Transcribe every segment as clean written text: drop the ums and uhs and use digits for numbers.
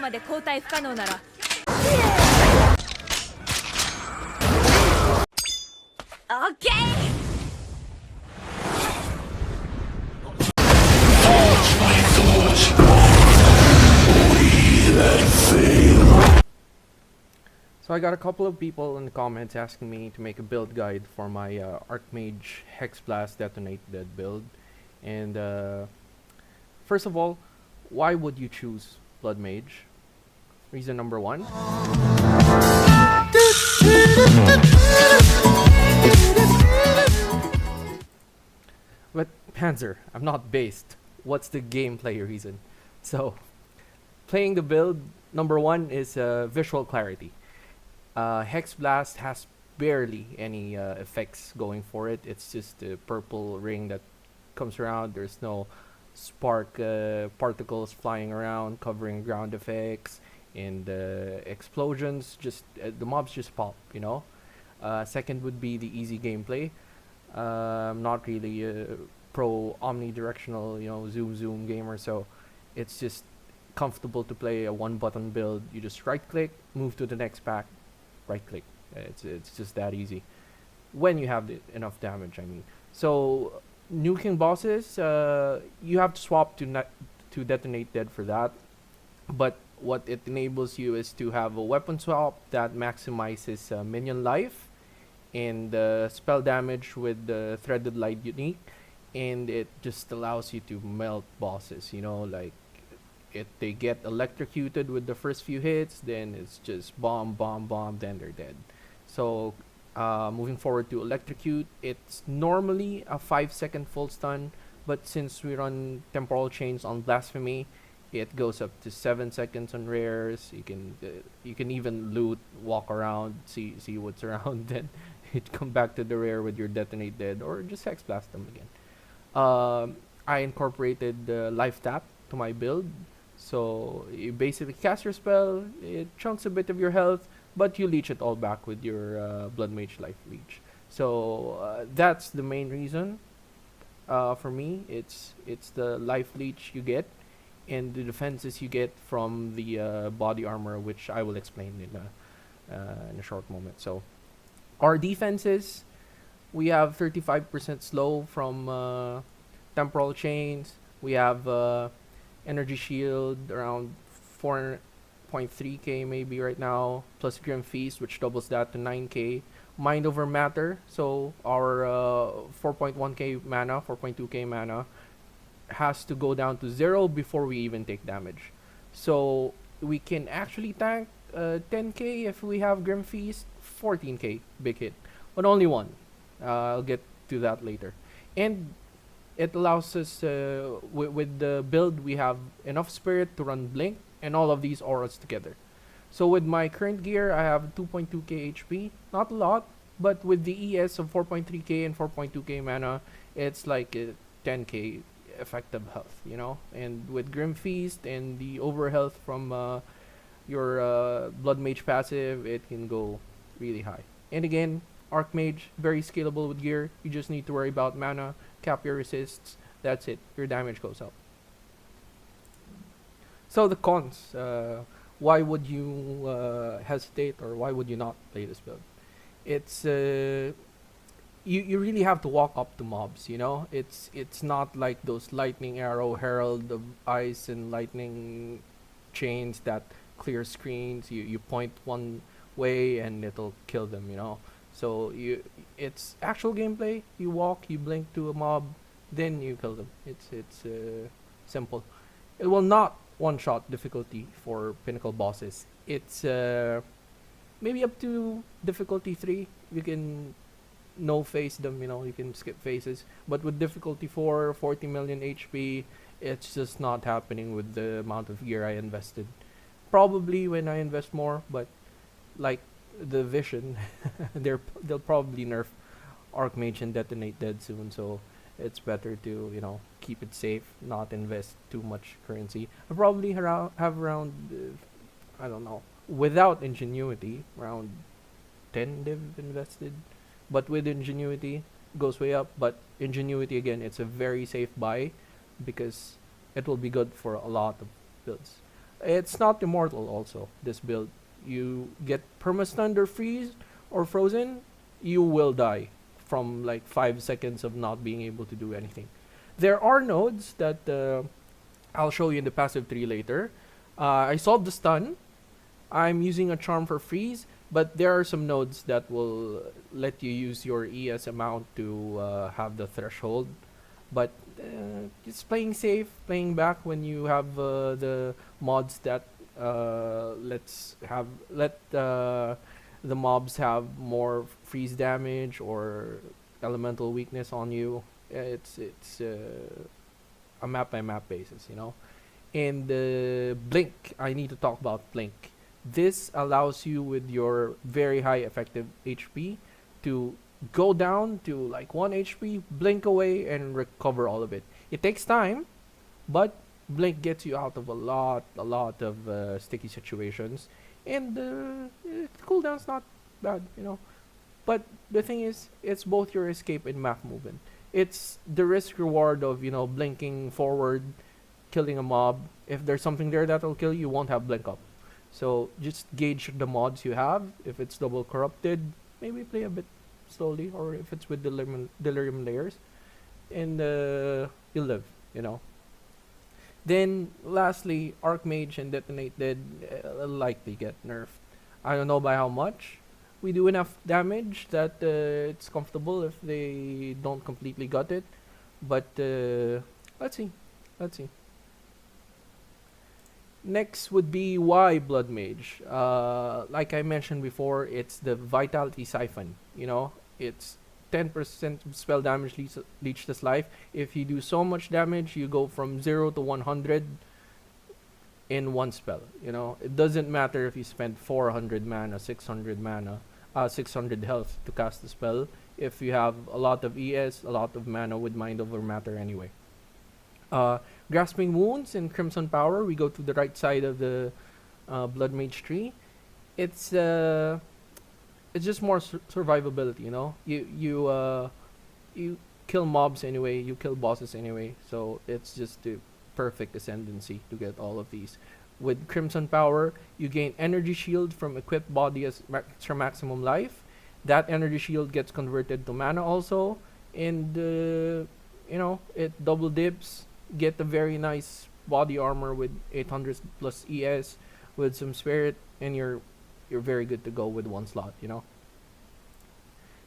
まで交代不可能なら OK! So I got a couple of people in the comments asking me to make a build guide for my Archmage Hexblast Detonate Dead build. And first of all, why would you choose Bloodmage? Reason number one. But Panzer, I'm not based. What's the gameplay reason? So, playing the build, number one is visual clarity. Hexblast has barely any effects going for it. It's just a purple ring that comes around. There's no spark particles flying around covering ground effects and explosions. Just the mobs just pop, you know. Second would be the easy gameplay. I'm not really a pro omnidirectional, you know, zoom gamer, so it's just comfortable to play a one button build. You just right click, move to the next pack, right click. It's just that easy when you have enough damage, I mean. So nuking bosses, you have to swap to detonate dead for that, but what it enables you is to have a weapon swap that maximizes minion life and spell damage with the threaded light unique, and it just allows you to melt bosses, you know, like if they get electrocuted with the first few hits, then it's just bomb, then they're dead. So moving forward to electrocute, it's normally a 5-second full stun, but since we run temporal chains on blasphemy, it goes up to 7 seconds on rares. You can even loot, walk around, see what's around, then it come back to the rare with your detonate dead, or just hex blast them again. I incorporated the life tap to my build, so you basically cast your spell, it chunks a bit of your health, but you leech it all back with your Bloodmage life leech. So that's the main reason. For me, it's the life leech you get and the defenses you get from the body armor, which I will explain in a short moment. So our defenses, we have 35% slow from temporal chains. We have energy shield around 4.3k maybe right now, plus Grim Feast, which doubles that to 9k. Mind over matter, so our 4.1k mana, 4.2k mana has to go down to 0 before we even take damage. So we can actually tank 10k if we have Grim Feast, 14k big hit, but only one. I'll get to that later. And it allows us, with the build, we have enough spirit to run blink and all of these auras together. So with my current gear, I have 2.2k HP, not a lot, but with the ES of 4.3k and 4.2k mana, it's like 10k effective health, you know. And with Grim Feast and the over health from your Bloodmage passive, it can go really high. And again, Archmage, very scalable with gear. You just need to worry about mana, cap your resists, that's it. Your damage goes up. So the cons, why would you hesitate, or why would you not play this build? It's you really have to walk up to mobs, you know. It's not like those lightning arrow herald of ice and lightning chains that clear screens. You point one way and it'll kill them, you know. So it's actual gameplay. You walk, you blink to a mob, then you kill them. It's simple. It will not one-shot difficulty for pinnacle bosses. It's maybe up to difficulty 3. You can no face them, you know, you can skip phases. But with difficulty 4, 40 million HP, it's just not happening with the amount of gear I invested. Probably when I invest more, but like the vision, they'll probably nerf Archmage and Detonate Dead soon, so it's better to, you know, keep it safe, not invest too much currency. I probably have around I don't know, without Ingenuity, around 10 div invested, but with Ingenuity goes way up. But Ingenuity, again, it's a very safe buy because it will be good for a lot of builds. It's not immortal also, this build. You get perma-stunned or freeze or frozen, you will die from like 5 seconds of not being able to do anything. There are nodes that I'll show you in the passive tree later. I solved the stun. I'm using a charm for freeze, but there are some nodes that will let you use your ES amount to have the threshold. But just playing safe, playing back when you have the mods that let the mobs have more freeze damage or elemental weakness on you. It's a map by map basis, you know. And blink, I need to talk about blink. This allows you with your very high effective HP to go down to like 1 HP, blink away, and recover all of it. It takes time, but blink gets you out of a lot of sticky situations, and cooldown's not bad, you know. But the thing is, it's both your escape and map movement. It's the risk reward of, you know, blinking forward, killing a mob. If there's something there that'll kill you, you won't have blink up. So just gauge the mods you have. If it's double corrupted, maybe play a bit slowly, or if it's with delirium layers, and you'll live, you know. Then lastly, Archmage and Detonate did likely get nerfed. I don't know by how much. We do enough damage that it's comfortable if they don't completely gut it. But let's see. Let's see. Next would be why Bloodmage. Like I mentioned before, it's the Vitality Siphon. You know, it's 10% spell damage leech this life. If you do so much damage, you go from 0 to 100 in one spell. You know, it doesn't matter if you spend 400 mana, 600 mana, 600 health to cast the spell. If you have a lot of ES, a lot of mana with Mind Over Matter anyway. Grasping Wounds and Crimson Power, we go to the right side of the Bloodmage tree. It's just more survivability, you know. You kill mobs anyway, you kill bosses anyway, so it's just the perfect ascendancy to get all of these. With Crimson Power, you gain energy shield from equipped body as extra maximum life. That energy shield gets converted to mana also, and you know, it double dips. Get a very nice body armor with 800 plus ES with some spirit, and you're very good to go with one slot, you know.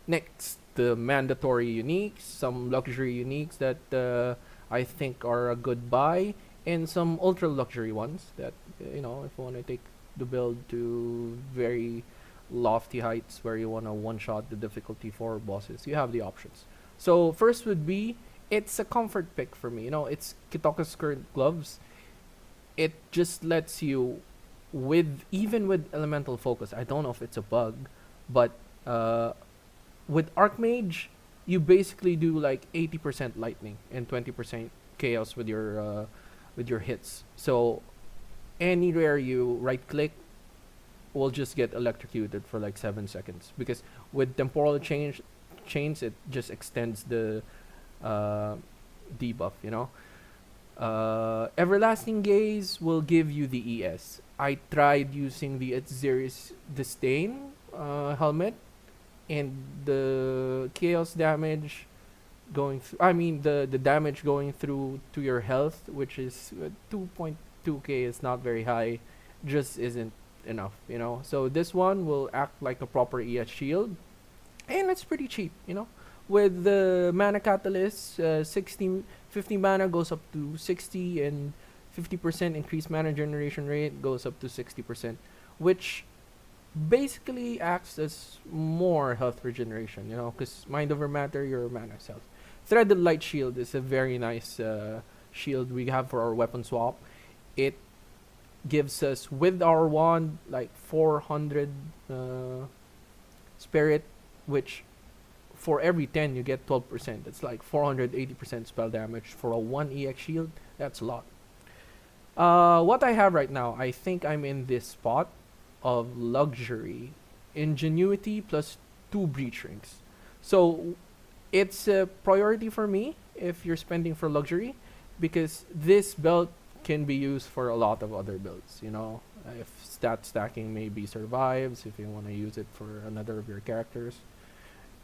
Next, the mandatory uniques, some luxury uniques that I think are a good buy, and some ultra luxury ones that, you know, if you want to take the build to very lofty heights where you want to one shot the difficulty for bosses, you have the options. So first would be, it's a comfort pick for me, you know. It's Kitoka's current gloves. It just lets you, with even with elemental focus, I don't know if it's a bug, but with Archmage, you basically do like 80% lightning and 20% chaos with your hits. So anywhere you right click will just get electrocuted for like 7 seconds, because with temporal chains it just extends the debuff, you know. Everlasting Gaze will give you the ES. I tried using the Azirius Disdain helmet, and the chaos damage going through, I mean the damage going through to your health, which is 2.2k, is not very high, just isn't enough, you know. So this one will act like a proper ES shield, and it's pretty cheap, you know. With the mana catalyst, 50 mana goes up to 60, and 50% increased mana generation rate goes up to 60%, which basically acts as more health regeneration, you know, because Mind Over Matter, your mana health. Threaded Light Shield is a very nice shield we have for our weapon swap. It gives us, with our wand, like 400 spirit, which for every 10 you get 12%. That's like 480% spell damage for a 1 EX shield. That's a lot. What I have right now, I think I'm in this spot of luxury, ingenuity plus 2 breach rings. So it's a priority for me if you're spending for luxury, because this belt can be used for a lot of other builds. You know, if stat stacking maybe survives, if you want to use it for another of your characters.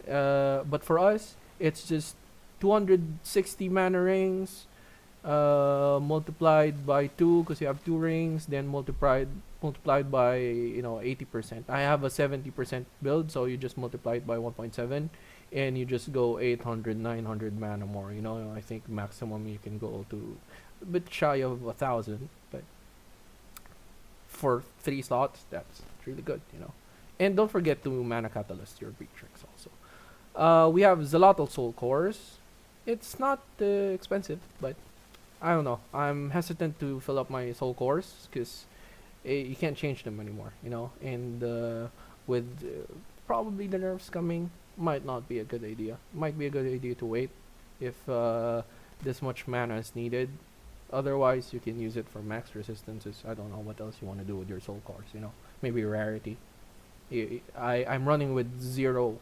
But for us, it's just 260 mana rings, multiplied by 2 because you have 2 rings, then multiplied by 80%. I have a 70% build, so you just multiply it by 1.7 and you just go 800 900 mana more. I think maximum you can go to a bit shy of 1,000, but for 3 slots that's really good. And don't forget to mana catalyst your Beatrix also. We have Zalotl Soul Cores. It's not expensive, but I don't know. I'm hesitant to fill up my Soul Cores because you can't change them anymore. And with probably the nerfs coming, might not be a good idea. Might be a good idea to wait if this much mana is needed. Otherwise, you can use it for max resistances. I don't know what else you want to do with your Soul Cores. Maybe rarity. I'm running with zero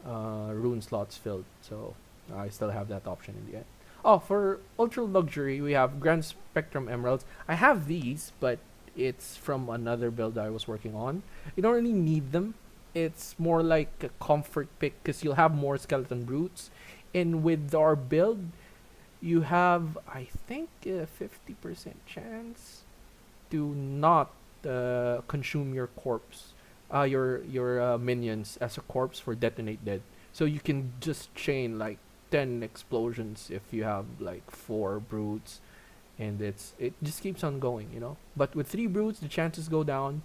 rune slots filled, so I still have that option in the end. Oh, for ultra luxury, we have Grand Spectrum Emeralds. I have these, but it's from another build I was working on. You don't really need them. It's more like a comfort pick because you'll have more skeleton brutes, and with our build, you have I think a 50% chance to not consume your corpse, your minions as a corpse for Detonate Dead. So you can just chain like 10 explosions if you have like 4 brutes, and it just keeps on going. But with 3 brutes, the chances go down.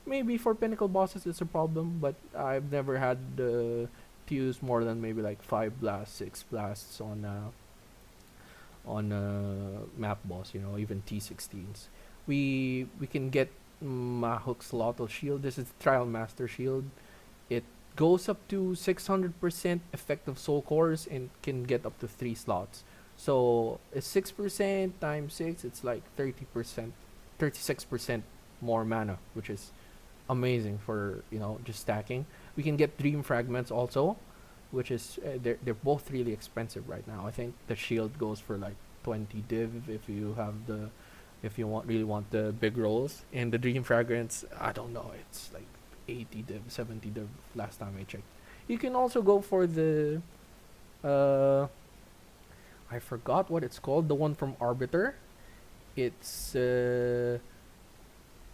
Maybe for pinnacle bosses it's a problem, but I've never had to use more than maybe like 5 blasts, 6 blasts on map boss. Even T16s. We can get Mahuk's Lotto Shield. This is Trial Master Shield. It goes up to 600% effective soul cores and can get up to 3 slots. So it's 6% times 6. It's like 30%, 36% more mana, which is amazing for just stacking. We can get Dream Fragments also, which is they're both really expensive right now. I think the shield goes for like 20 div if you really want the big rolls, and the Dream Fragments, I don't know, it's like 80 div, 70 div last time I checked. You can also go for the I forgot what it's called, the one from Arbiter. It's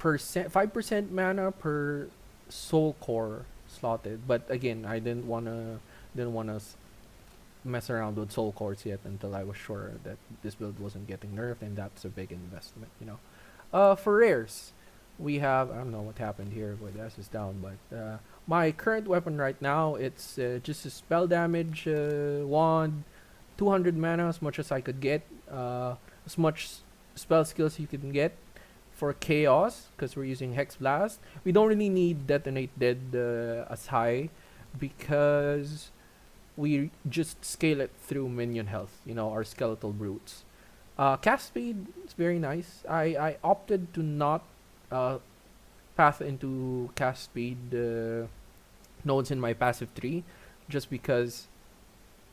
5% mana per soul core slotted, but again, I didn't wanna mess around with soul cores yet until I was sure that this build wasn't getting nerfed, and that's a big investment. For rares, we have, I don't know what happened here, but S is down, but my current weapon right now, it's just a spell damage wand, 200 mana, as much as I could get, as much spell skills you can get. For chaos, because we're using Hexblast, we don't really need Detonate Dead as high, because we just scale it through minion health, our skeletal brutes. Cast speed is very nice. I opted to not path into cast speed nodes in my passive tree, just because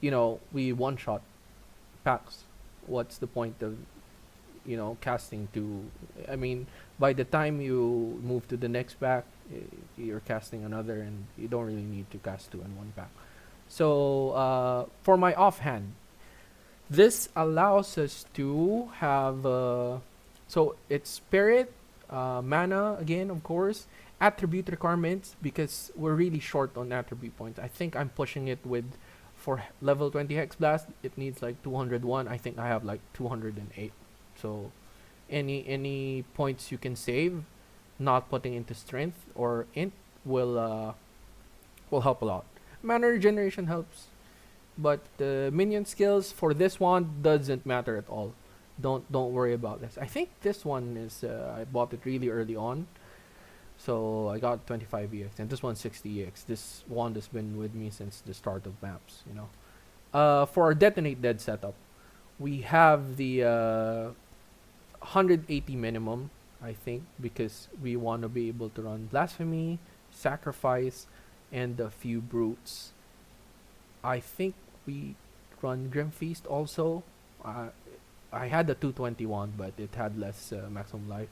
we one shot packs. What's the point of casting to, I mean, by the time you move to the next pack, you're casting another, and you don't really need to cast 2 in one pack. So for my offhand, this allows us to have so it's spirit, mana again, of course, attribute requirements, because we're really short on attribute points. I think I'm pushing it with, for level 20 Hexblast, it needs like 201. I think I have like 208. So any points you can save not putting into strength or int will help a lot. Mana regeneration helps, but the minion skills for this one doesn't matter at all. Don't worry about this. I think this one is I bought it really early on, so I got 25 EX, and this one's 60 EX. This wand has been with me since the start of maps. For our Detonate Dead setup, we have the 180 minimum, I think, because we want to be able to run Blasphemy, Sacrifice, and a few brutes. I think we run Grim Feast also. I had the 221, but it had less maximum life.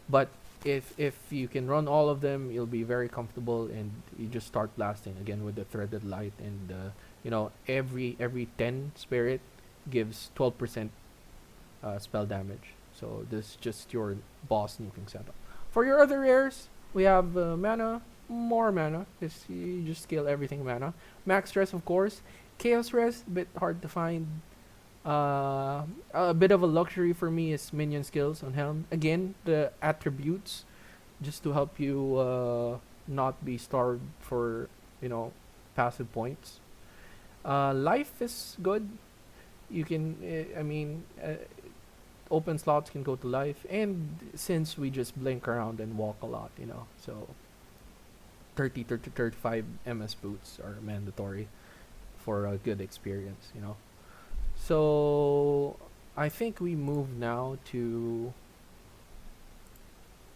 But if you can run all of them, you'll be very comfortable, and you just start blasting again with the threaded light, and every 10 spirit gives 12% spell damage. So this is just your boss nuking setup. For your other rares, we have mana, more mana, because you just scale everything mana. Max stress, of course. Chaos rest, a bit hard to find. A bit of a luxury for me is minion skills on Helm. Again, the attributes, just to help you not be starved for passive points. Life is good. You can, open slots can go to life, and since we just blink around and walk a lot, so 30 to 35 MS boots are mandatory for a good experience, So I think we move now to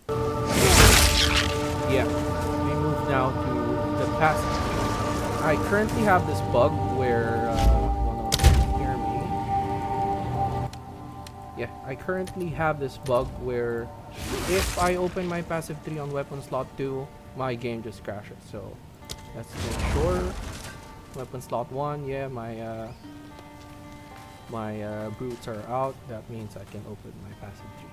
we move now to the past. I currently have this bug where hear me. Yeah, I currently have this bug where if I open my passive 3 on weapon slot 2, my game just crashes. So let's make sure. Weapon slot 1, yeah, my brutes are out. That means I can open my passive 3.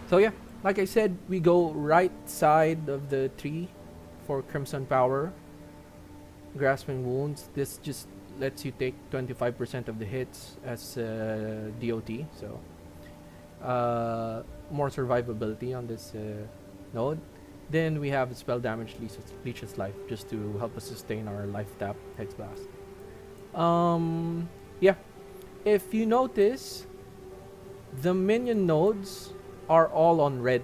So yeah, like I said, we go right side of the tree for Crimson Power. Grasping Wounds. This just lets you take 25% of the hits as DOT. So more survivability on this node. Then we have spell damage leeches life, just to help us sustain our life tap Hexblast. Yeah. If you notice, the minion nodes are all on red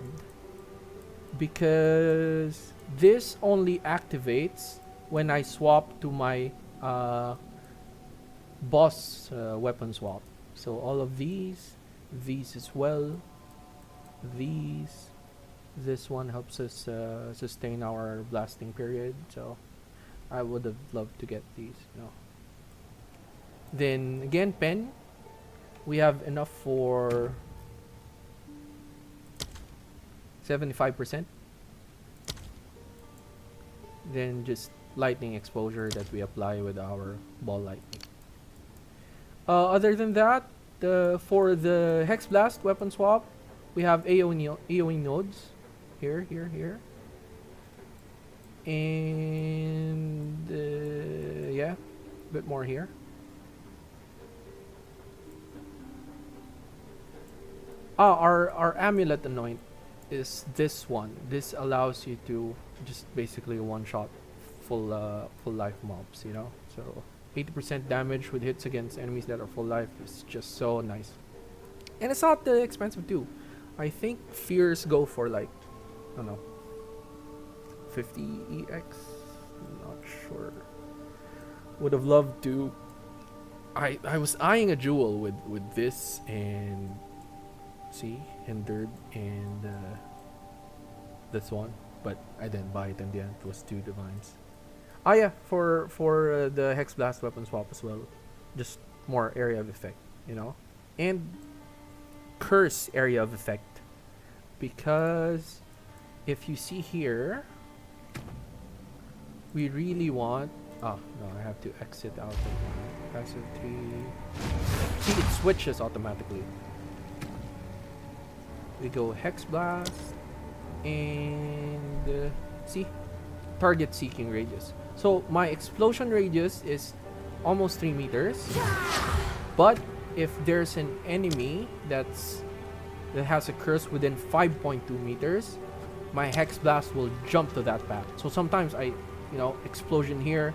because this only activates when I swap to my boss weapon swap. So all of these as well, this one helps us sustain our blasting period. So I would have loved to get these. Then again, pen. We have enough for 75%. Then just lightning exposure that we apply with our ball lightning. Other than that, for the Hexblast weapon swap, we have AoE nodes. Here. And yeah, a bit more here. Our amulet anoint is this one. This allows you to just basically one-shot full life mobs, So 80% damage with hits against enemies that are full life is just so nice. And it's not expensive too. I think fears go for like, I don't know, 50 EX. I'm not sure. Would have loved to. I was eyeing a jewel with this and hindered and this one, but I didn't buy it in the end. It was 2 divines. Yeah, for the Hexblast weapon swap as well, just more area of effect, and curse area of effect, because if you see here, we really want. Oh no, I have to exit out of my passive 3. See, it switches automatically. We go Hexblast and see, target seeking radius. So my explosion radius is almost 3 meters, but if there's an enemy that has a curse within 5.2 meters, my Hexblast will jump to that path. So sometimes I, explosion here,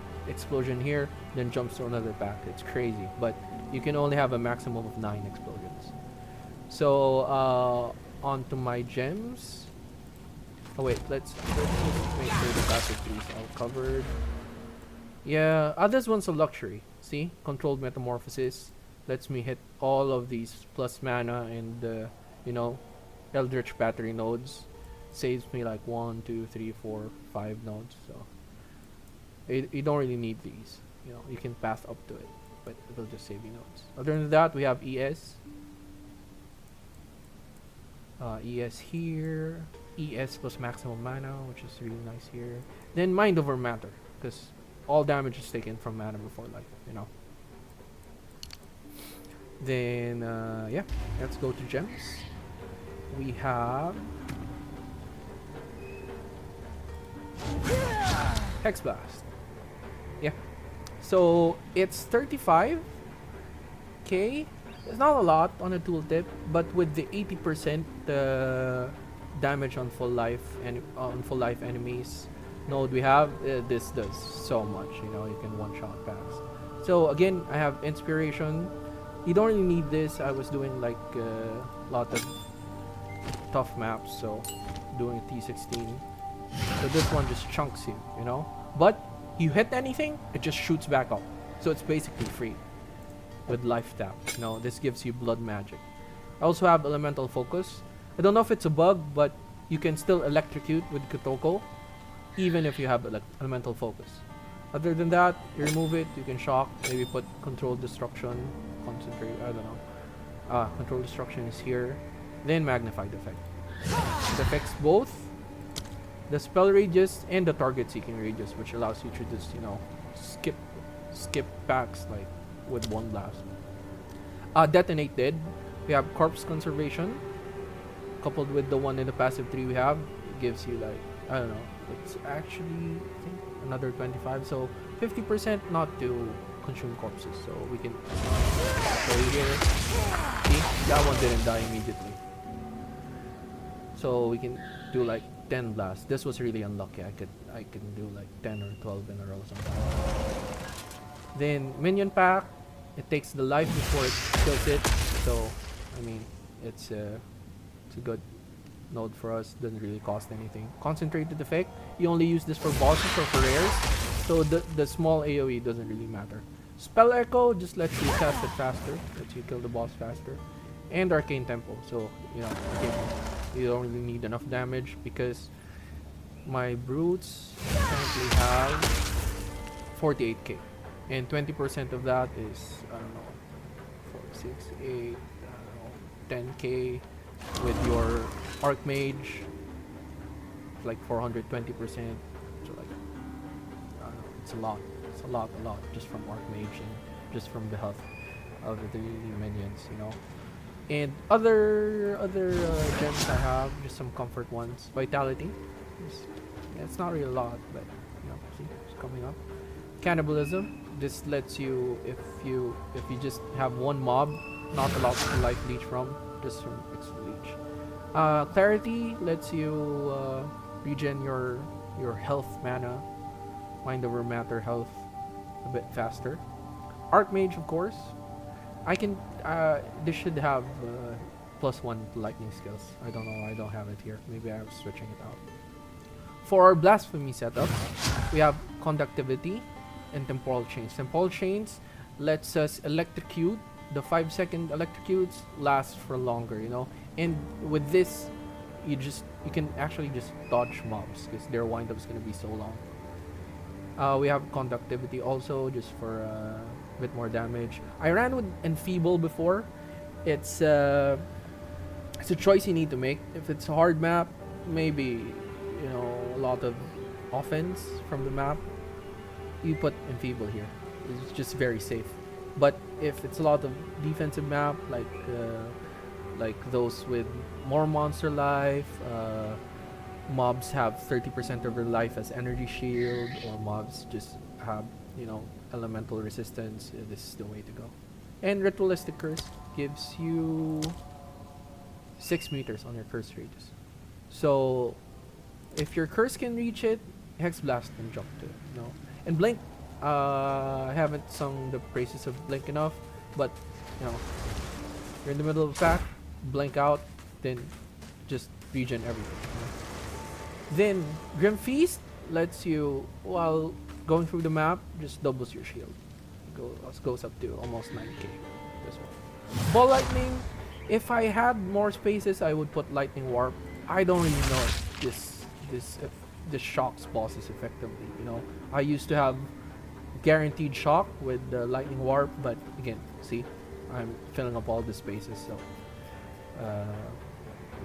then jumps to another path. It's crazy, but you can only have a maximum of 9 explosions. So onto my gems. Oh wait, let's just make sure the passive 3 is all covered. Yeah, this one's a luxury. See, controlled metamorphosis lets me hit all of these plus mana and Eldritch battery nodes. Saves me like 1, 2, 3, 4, 5 nodes. So you don't really need these. You can path up to it. but it will just save you notes. Other than that, we have ES. ES here. ES plus maximum mana, which is really nice here. Then Mind over Matter, because all damage is taken from mana before life, you know. Then, yeah, let's go to gems. We have Hexblast. Yeah. So it's 35k. It's not a lot on a tooltip, but with the 80% damage on full life and on full life enemies node we have, this does so much. You know, you can one shot pass. So again, I have inspiration. You don't really need this. I was doing like a lot of tough maps, so doing T16. So this one just chunks you, you know. But you hit anything, it just shoots back up. So it's basically free with life tap. You know, this gives you blood magic. I also have elemental focus. I don't know if it's a bug, but you can still electrocute with Kotoko, even if you have elemental focus. Other than that, you remove it. You can shock. Maybe put control destruction, concentrate. I don't know. Control destruction is here. Then magnified effect. It affects both the spell rages and the target seeking rages, which allows you to just, you know, skip packs like with one blast. Detonate dead. We have corpse conservation coupled with the one in the passive 3 we have. It gives you like, I don't know, it's actually I think another 25, so 50% not to consume corpses. So we can show you here. See, that one didn't die immediately. So we can do like 10 blasts. This was really unlucky. I can do like 10 or 12 in a row sometimes. Then minion pack. It takes the life before it kills it. So I mean, it's a good node for us. Doesn't really cost anything. Concentrated effect. You only use this for bosses or for rares. So the small AoE doesn't really matter. Spell Echo just lets you cast it faster. Lets you kill the boss faster. And Arcane Tempo. So you know, you don't really need enough damage because my brutes currently have 48k, and 20% of that is, I don't know, 4, 6, 8, I don't know, 10k. With your Archmage, like 420%. So like, I don't know, it's a lot. It's a lot just from Archmage and just from the health of the minions, you know. And other gems I have, just some comfort ones. Vitality, it's not really a lot, but you know, see, it's coming up. Cannibalism, this lets you, if you just have one mob, not a lot to life leech from, just from its leech. Clarity lets you regen your health mana, mind over matter health a bit faster. Archmage, of course. I can. This should have +1 lightning skills. I don't know. I don't have it here. Maybe I was switching it out. For our blasphemy setup, we have conductivity and temporal chains. Temporal chains lets us electrocute. The 5-second electrocutes last for longer, you know. And with this, you can actually just dodge mobs because their windup is gonna be so long. We have conductivity also, just for a bit more damage. I ran with Enfeeble before. It's a choice you need to make. If it's a hard map, maybe, you know, a lot of offense from the map, you put Enfeeble here. It's just very safe. But if it's a lot of defensive map, like those with more monster life, mobs have 30% of their life as energy shield, or mobs just have, you know, elemental resistance, this is the way to go. And Ritualistic Curse gives you 6 meters on your curse radius. So if your curse can reach it, Hexblast can jump to it, you know. And Blink, I haven't sung the praises of Blink enough, but you know, you're in the middle of a pack, blink out, then just regen everything. You know? Then Grim Feast lets you, while going through the map, just doubles your shield. Goes up to almost 9k. This one. Ball Lightning, if I had more spaces, I would put Lightning Warp. I don't really know if this shocks bosses effectively. You know, I used to have guaranteed shock with the lightning warp, but again, see, I'm filling up all the spaces, so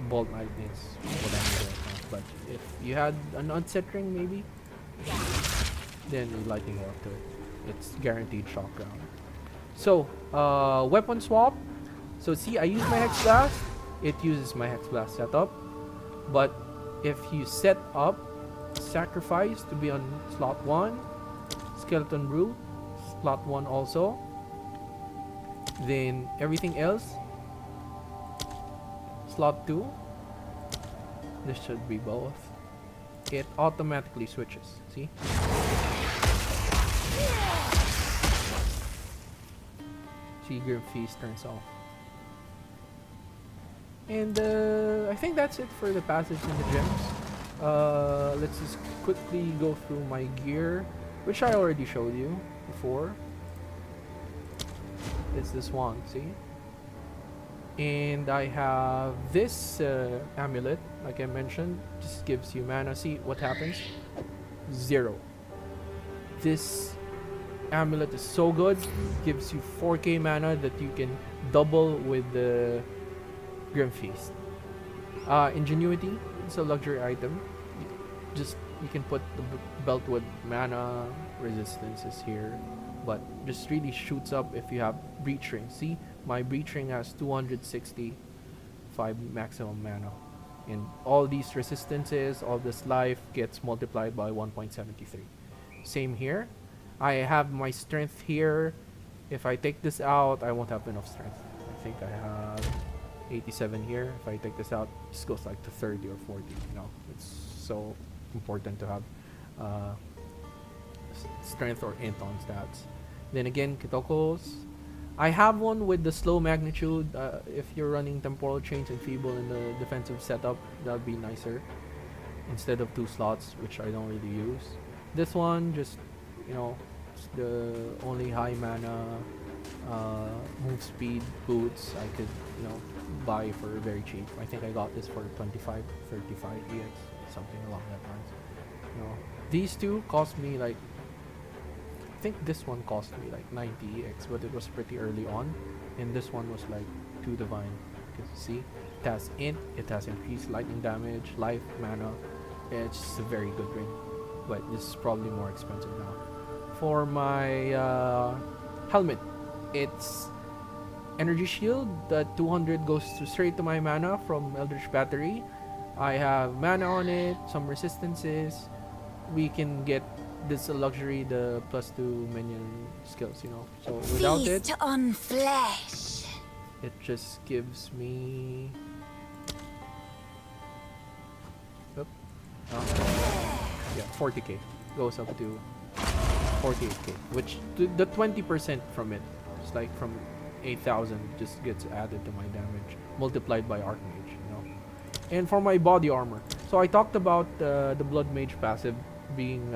bolt lightning is what I need right now. But if you had an unset ring, maybe, then you lightning warp to it. It's guaranteed shock round. So weapon swap. So see, I use my Hexblast. It uses my Hexblast setup. But if you set up sacrifice to be on slot 1, skeleton root slot 1 also, then everything else slot 2, this should be both, it automatically switches. See, Grim Feast turns off. And I think that's it for the passives and the gems. Let's just quickly go through my gear, which I already showed you before. It's this one, see? And I have this amulet, like I mentioned, just gives you mana. See what happens? 0. This amulet is so good, gives you 4k mana that you can double with the Grim Feast. Ingenuity, it's a luxury item. You can put the belt with mana resistances here, but just really shoots up if you have breach ring. See, my breach ring has 265 maximum mana, and all these resistances, all this life gets multiplied by 1.73. Same here. I have my strength here. If I take this out, I won't have enough strength. I think I have 87 here. If I take this out, this goes like to 30 or 40. You know, it's so important to have strength or int on stats. Then again, Kitokos. I have one with the slow magnitude. If you're running temporal chains and feeble in the defensive setup, that would be nicer instead of 2 slots, which I don't really use. This one, just, you know, it's the only high mana move speed boots I could, you know, buy for very cheap. I think I got this for 25, 35 EX, something along that lines. You know, these two cost me like, I think this one cost me like 90 EX, but it was pretty early on, and this one was like 2 divine. Because see, it has int, it has increased lightning damage, life, mana. It's just a very good ring, but this is probably more expensive now. For my helmet, it's energy shield. That 200 goes straight to my mana from Eldritch Battery. I have mana on it, some resistances. We can get this a luxury, the +2 minion skills, you know. So without Feast it, on flesh. it just gives me. Oop. Yeah, 40k goes up to 48k, which the 20% from it, it's like from 8,000, just gets added to my damage, multiplied by Archmage, you know. And for my body armor, so I talked about the Bloodmage passive being,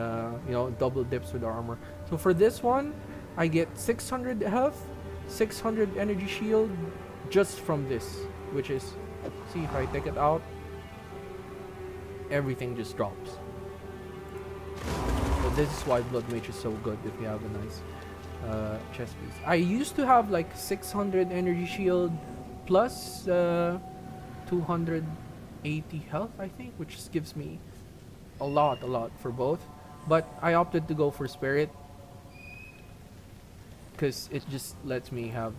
you know, double dips with armor. So for this one, I get 600 health, 600 energy shield just from this, which is, see, if I take it out, everything just drops. So this is why Bloodmage is so good if you have a nice chest piece. I used to have like 600 energy shield plus 280 health, I think, which just gives me a lot for both. But I opted to go for Spirit because it just lets me have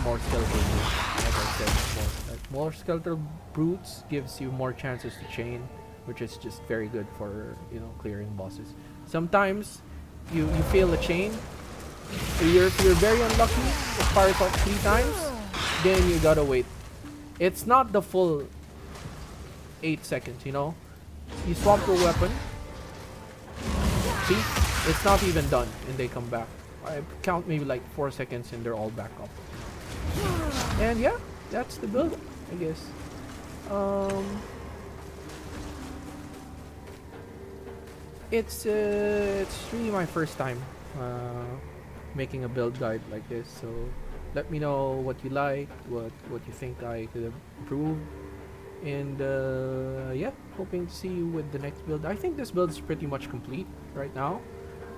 more skeletal brutes. Like I said, more skeletal brutes gives you more chances to chain, which is just very good for, you know, clearing bosses. Sometimes you fail a chain. If you're very unlucky, it fires off 3 times, then you gotta wait. It's not the full 8 seconds, you know. You swap your weapon. See? It's not even done and they come back. I count maybe like 4 seconds and they're all back up. And yeah, that's the build, I guess. It's really my first time making a build guide like this, so let me know what you like, what you think I could have improved, and yeah, hoping to see you with the next build. I think this build is pretty much complete right now.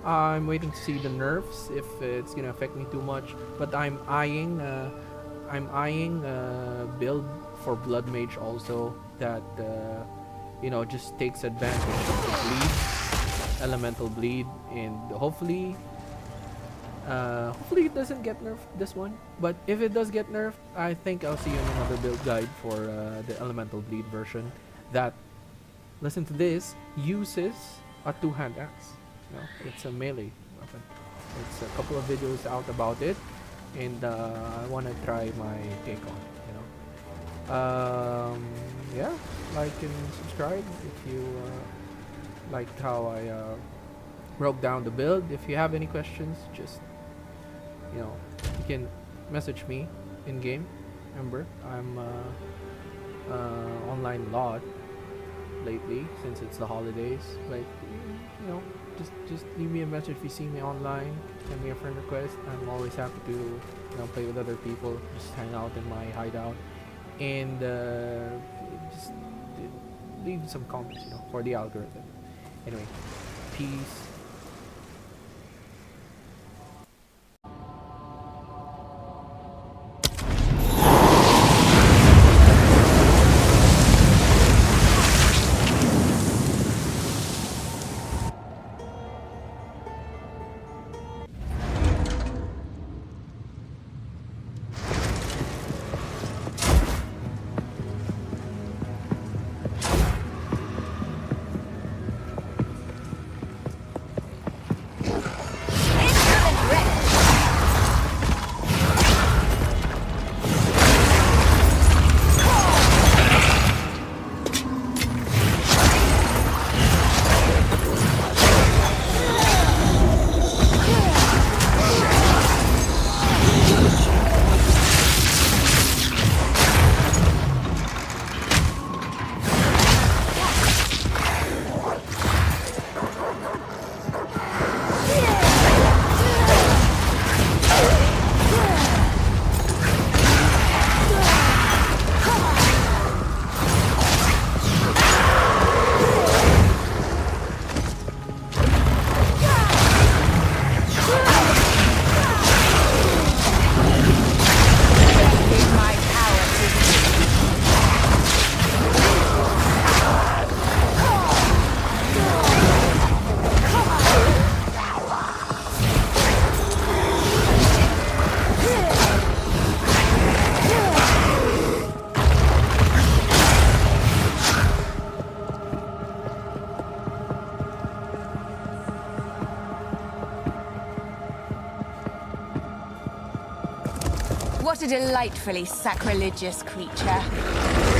I'm waiting to see the nerfs if it's gonna affect me too much. But I'm eyeing build for Bloodmage also that just takes advantage of the bleed, elemental bleed, and hopefully it doesn't get nerfed this one. But if it does get nerfed, I think I'll see you in another build guide for the elemental bleed version that, listen to this, uses a two-hand axe. It's a melee weapon. It's a couple of videos out about it, and I want to try my take on it. Yeah, like and subscribe if you liked how I broke down the build. If you have any questions, just you can message me in game. Remember, I'm online a lot lately since it's the holidays. But just leave me a message if you see me online. Send me a friend request. I'm always happy to play with other people. Just hang out in my hideout and just leave some comments for the algorithm. Anyway, peace. What a delightfully sacrilegious creature.